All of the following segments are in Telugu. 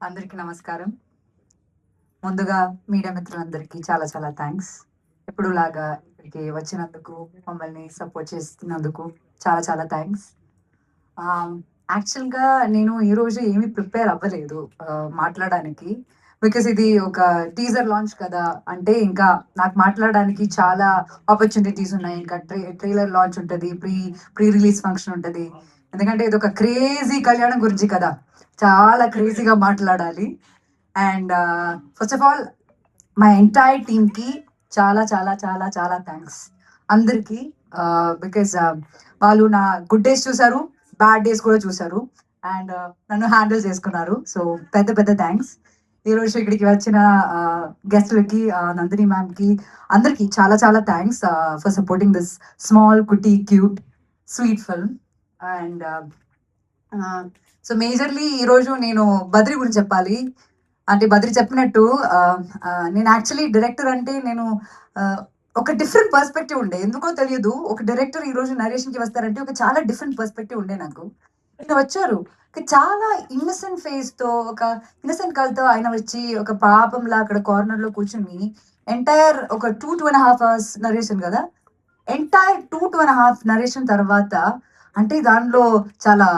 అందరికీ నమస్కారం. ముందుగా మీడియా మిత్రులందరికీ చాలా చాలా థాంక్స్. ఎప్పుడులాగా ఇక్కడికి వచ్చినందుకు, మమ్మల్ని సపోర్ట్ చేస్తున్నందుకు చాలా చాలా థాంక్స్. ఆహ్, యాక్చువల్‌గా నేను ఈరోజు ఏమి ప్రిపేర్ అవ్వలేదు మాట్లాడడానికి. బికాజ్ ఇది ఒక టీజర్ లాంచ్ కదా! అంటే ఇంకా నాకు మాట్లాడడానికి చాలా ఆపర్చునిటీస్ ఉన్నాయి. ఇంకా ట్రైలర్ లాంచ్ ఉంటది. ప్రీ రిలీజ్ ఫంక్షన్ ఉంటది. ఎందుకంటే ఇదొక క్రేజీ కళ్యాణం గురించి కదా! చాలా క్రేజీగా మాట్లాడాలి. And first of all my entire టీమ్‌కి చాలా చాలా చాలా చాలా థాంక్స్. అందరికి. బికాజ్ వాళ్ళు నా గుడ్ డేస్ చూసారు, బ్యాడ్ డేస్ కూడా చూసారు. అండ్ నన్ను హ్యాండిల్ చేసుకున్నారు. సో పెద్ద పెద్ద థాంక్స్. ఈరోజు ఇక్కడికి వచ్చిన గెస్ట్‌లకి, నందిని మ్యామ్‌కి, అందరికి చాలా చాలా thanks for supporting this small, cutie, cute, sweet film. And so majorly ఈరోజు నేను బద్రి గురించి చెప్పాలి. అంటే బద్రి చెప్పినట్టు నేను యాక్చువల్లీ డైరెక్టర్ అంటే నేను ఆహ్, ఒక డిఫరెంట్ పర్స్పెక్టివ్ ఉండే. ఎందుకో తెలియదు. ఒక డైరెక్టర్ ఈరోజు నరేషన్‌కి వస్తారంటే ఒక చాలా డిఫరెంట్ పర్స్పెక్టివ్ ఉండే నాకు. ఈయన వచ్చారు. చాలా ఇన్నోసెంట్ ఫేస్‌తో, ఒక ఇన్నోసెంట్ కళ్ళతో ఆయన వచ్చి ఒక పాపంలా అక్కడ కార్నర్‌లో కూర్చొని ఎంటైర్ ఒక 2, 2½ అవర్స్ నరేషన్ గదా! ఎంటైర్ 2, 2½ నరేషన్ తర్వాత అంటే దానిలో చాలా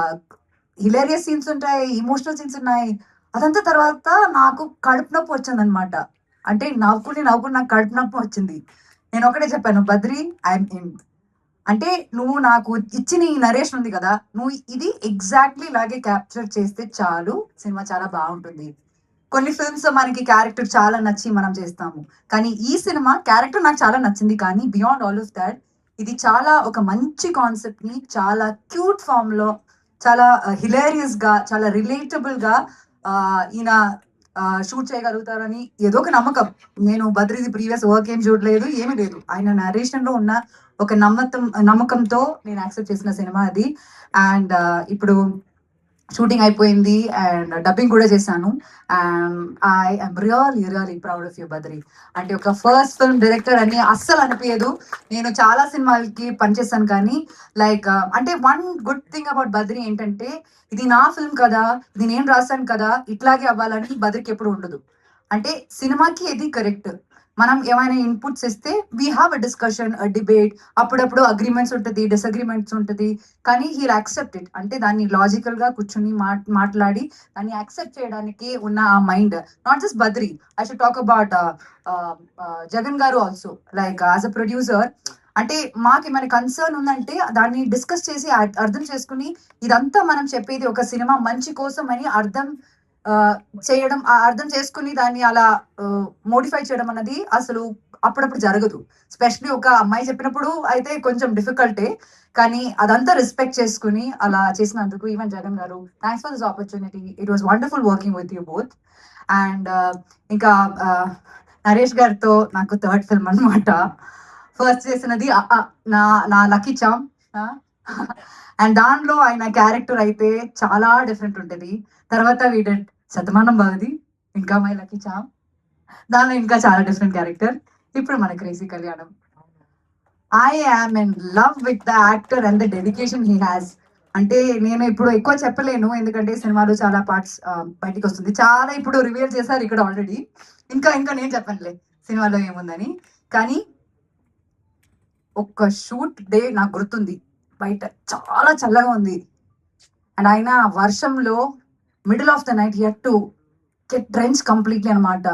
హిలేరియస్ సీన్స్ ఉంటాయి. ఎమోషనల్ సీన్స్ ఉన్నాయి. అదంతా తర్వాత నాకు కడుపు నొప్పి వచ్చిందనమాట. అంటే నవ్వుకుని నాకు కడుపు నొప్పి వచ్చింది. నేనొకటే చెప్పాను, "బద్రి ఐయామ్ ఇన్." అంటే "నువ్వు నాకు ఇచ్చిన ఈ నరేషన్ ఉంది కదా! నువ్వు ఇది ఎగ్జాక్ట్‌లీ ఇలాగే క్యాప్చర్ చేస్తే చాలు. సినిమా చాలా బావుంటుంది." కొన్ని ఫిల్మ్స్ మనకి క్యారెక్టర్ చాలా నచ్చి మనం చేస్తాము. కానీ ఈ సినిమా క్యారెక్టర్ నాకు చాలా నచ్చింది. కానీ బియాండ్ ఆల్ ఆఫ్ థాట్ ఇది చాలా ఒక మంచి కాన్సెప్ట్‌ని చాలా క్యూట్ ఫార్మ్‌లో, చాలా హిలేరియస్‌గా, చాలా రిలేటబుల్‌గా ఈయన షూట్ చేయగలుగుతారని ఏదో ఒక నమ్మకం. నేను బద్రీది ప్రీవియస్ వర్క్ ఏం చూడలేదు. ఏమీ లేదు. ఆయన నరేషన్‌లో ఉన్న ఒక నమ్మకంతో నేను యాక్సెప్ట్ చేసిన సినిమా అది. అండ్ ఇప్పుడు షూటింగ్ అయిపోయింది అండ్ డబ్బింగ్ కూడా చేశాను. I am really proud of you Badri. అంటే ఒక ఫస్ట్ ఫిల్మ్ డైరెక్టర్ అని అస్సలు అనిపియదు. నేను చాలా సినిమాలకి పనిచేశాను కానీ అంటే one good thing about Badri ఏంటంటే ఇది నా ఫిల్మ్ కదా! ఇది నేను రాసాను కదా! ఇట్లాగే అవ్వాలని బద్రికి ఎప్పుడు ఉండదు. అంటే సినిమాకి ఇది కరెక్ట్. మనం ఏమైనా ఇన్పుట్స్ ఇస్తే we have a discussion, debate. అప్పుడప్పుడు అగ్రీమెంట్స్ ఉంటది, డిసగ్రీమెంట్స్ ఉంటది. కానీ హీల్ యాక్సెప్ట్ ఇట్. అంటే దాన్ని లాజికల్‌గా కూర్చొని మాట్లాడి దాన్ని యాక్సెప్ట్ చేయడానికి ఉన్న ఆ mind. Not just Badri. I should talk about Jagan గారు ఆల్సో. యాస్ ఎ ప్రొడ్యూసర్ అంటే మాకేమైనా కన్సర్న్ ఉందంటే దాన్ని డిస్కస్ చేసి అర్థం చేసుకొని ఇదంతా మనం చెప్పేది ఒక సినిమా మంచి కోసం అని ఆహ్, చేయడం, అర్థం చేసుకొని దాన్ని అలా మోడిఫై చేయడం అన్నది అసలు అప్పుడప్పుడు జరగదు. స్పెషల్లీ ఒక అమ్మాయి చెప్పినప్పుడు అయితే కొంచెం డిఫికల్టే. కానీ అదంతా రెస్పెక్ట్ చేసుకొని అలా చేసినందుకు ఈవెన్ జగన్ గారు thanks for this opportunity. It was wonderful working with you both. And ఇంకా ఆహ్, నరేష్ గారితో నాకు థర్డ్ ఫిల్మ్ అన్నమాట. ఫస్ట్ చేసినది 'అ ఆ' నా నా 'లక్కీ చార్మ్'. ఆ! అండ్ దాంట్లో ఆయన క్యారెక్టర్ అయితే చాలా డిఫరెంట్ ఉంటది. తర్వాత వి డిడ్ 'శతమానం భవతి', ఇంకా 'మై లక్కీ చార్మ్'. దానిలో ఇంకా చాలా డిఫరెంట్ క్యారెక్టర్. ఇప్పుడు మన 'క్రేజీ కళ్యాణం'. I am in love with the actor and the dedication he has. అంటే నేను ఇప్పుడు ఎక్కువ చెప్పలేను. ఎందుకంటే సినిమాలో చాలా పార్ట్స్ బయటికొస్తుంది. చాలా ఇప్పుడు రివీల్ చేశారు ఇక్కడ ఆల్రెడీ. ఇంకా నేను చెప్పనులే సినిమాలో ఏముందని. కానీ ఒక్క షూట్ డే నాకు గుర్తుంది. బయట చాలా చల్లగా ఉంది. అండ్ ఆయన వర్షంలో middle of the night he had to get drenched completely అన్నమాట.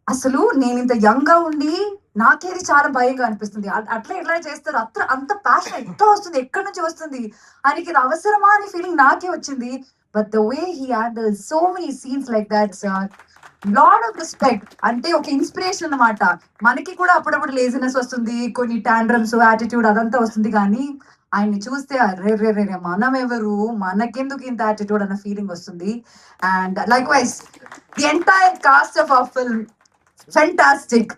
అసలు నేనింత యంగ్‌గా ఉండి, నాకేది చాలా భయంగా అనిపిస్తుంది. అట్లా ఎట్లా చేస్తారు? అంత ప్యాషన్ ఎట్లా వస్తుంది? ఎక్కడి నుంచి వస్తుంది? ఆయనకిది అవసరమా అనే ఫీలింగ్ నాకే వచ్చింది. But the way he handles so many scenes like that sir, lot of respect. అంటే ఒక ఇన్‌స్పిరేషన్ అన్నమాట. మనకి కూడా అప్పుడప్పుడు లేజినెస్ వస్తుంది. కొన్ని టాంట్రమ్స్, యాటిట్యూడ్ అదంతా వస్తుంది కానీ, ఆయన్ని చూస్తే అరెరెరెరె! మనమెవరు? మనకెందుకు ఇంత యాటిట్యూడ్ అన్న ఫీలింగ్ వస్తుంది. And likewise the entire cast of our film fantastic.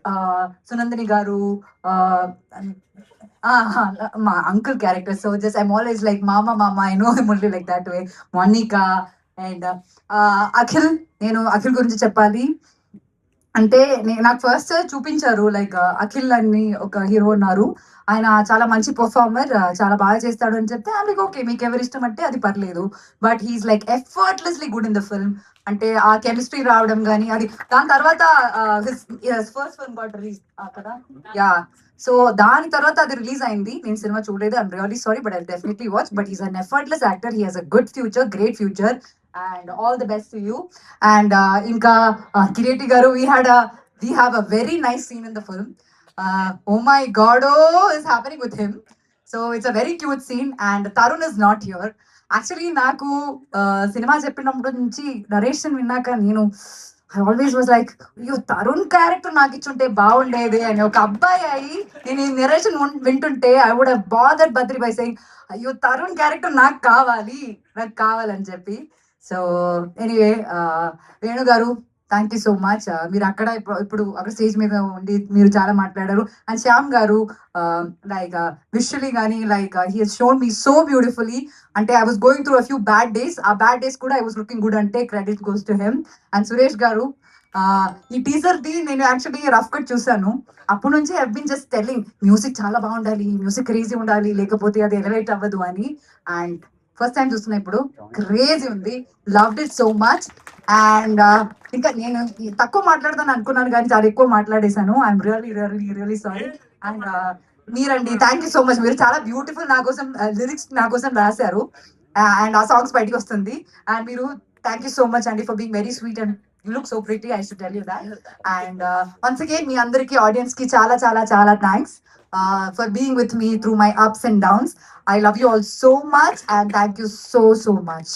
Sunandini గారు, ఆహ్, మా uncle character. So just I'm always like మామ I know him only like that way. Monika and Akhil. నేను అఖిల్ గురించి చెప్పాలి. అంటే నాకు ఫస్ట్ చూపించారు లైక్ అఖిల్ అని ఒక హీరో ఉన్నారు. ఆయన చాలా మంచి పర్ఫార్మర్, చాలా బాగా చేస్తాడు అని చెప్తే ఐయామ్ లైక్ ఓకే, మీకు ఎవరి ఇష్టం అంటే అది పర్లేదు. But he's like effortlessly good in the film. అంటే ఆ కెమిస్ట్రీ రావడం గానీ అది దాని తర్వాత ఫస్ట్ ఫిల్మ్ గాట్ రిలీజ్ కదా. యా, సో దాని తర్వాత అది రిలీజ్ అయింది. నేను సినిమా చూడలేదు, I'm really sorry, but I definitely watch. But is an effortless actor, he has a good future, great future, and all the best to you. And ఇంకా కిరీటి గారు, we have a very nice scene in the film. Oh my god, oh is happening with him. So it's a very cute scene, and Tarun is not here. Actually, నాకు సినిమా చెప్పినప్పటి నుంచి నరేషన్ విన్నాక నేను ఐ ఆల్వేస్ వాజ్ లైక్, అయ్యో తరుణ్ క్యారెక్టర్ నాకు ఇచ్చుంటే బాగుండేది అని. ఒక అబ్బాయి అయి నేను ఈ నరేషన్ వింటుంటే I would have bothered Badri by saying, అయ్యో తరుణ్ క్యారెక్టర్ నాకు కావాలని చెప్పి. సో ఎనీవే, వేణు గారు, థ్యాంక్ యూ సో మచ్. మీరు అక్కడ ఇప్పుడు అక్కడ స్టేజ్ మీద ఉండి మీరు చాలా మాట్లాడారు. అండ్ శ్యామ్ గారు, లైక్ విజువలీ కానీ like he he's shown me so beautifully. అంటే I was going through a few bad days, ఆ బ్యాడ్ డేస్ కూడా ఐ వాస్ లుకింగ్ గుడ్ అంటే credit goes to him. And Suresh గారు, ఈ టీజర్ ది నేను యాక్చువల్లీ రఫ్ కట్ చూసాను. అప్పటి నుంచి I been just telling music చాలా బాగుండాలి, మ్యూజిక్ క్రేజీ ఉండాలి, లేకపోతే అది ఎలివేట్ అవ్వదు అని. అండ్ ఫస్ట్ టైం చూస్తున్నా ఇప్పుడు, క్రేజీ ఉంది, loved it so much. And ఇంకా నేను తక్కువ మాట్లాడదాను అనుకున్నాను కానీ చాలా ఎక్కువ మాట్లాడేశాను. I'm really sorry. అండ్ మీరండి, థ్యాంక్ యూ సో మచ్. మీరు చాలా బ్యూటిఫుల్ నా కోసం లిరిక్స్ నా కోసం రాశారు. అండ్ ఆ సాంగ్స్ బయటికి వస్తుంది. అండ్ మీరు థ్యాంక్ యూ సో మచ్ అండి for being very sweet and you look so pretty, I should tell you that. And once again మీ అందరికి ఆడియన్స్ కి చాలా చాలా చాలా thanks for being with me through my ups and downs. I love you all so much and thank you so much.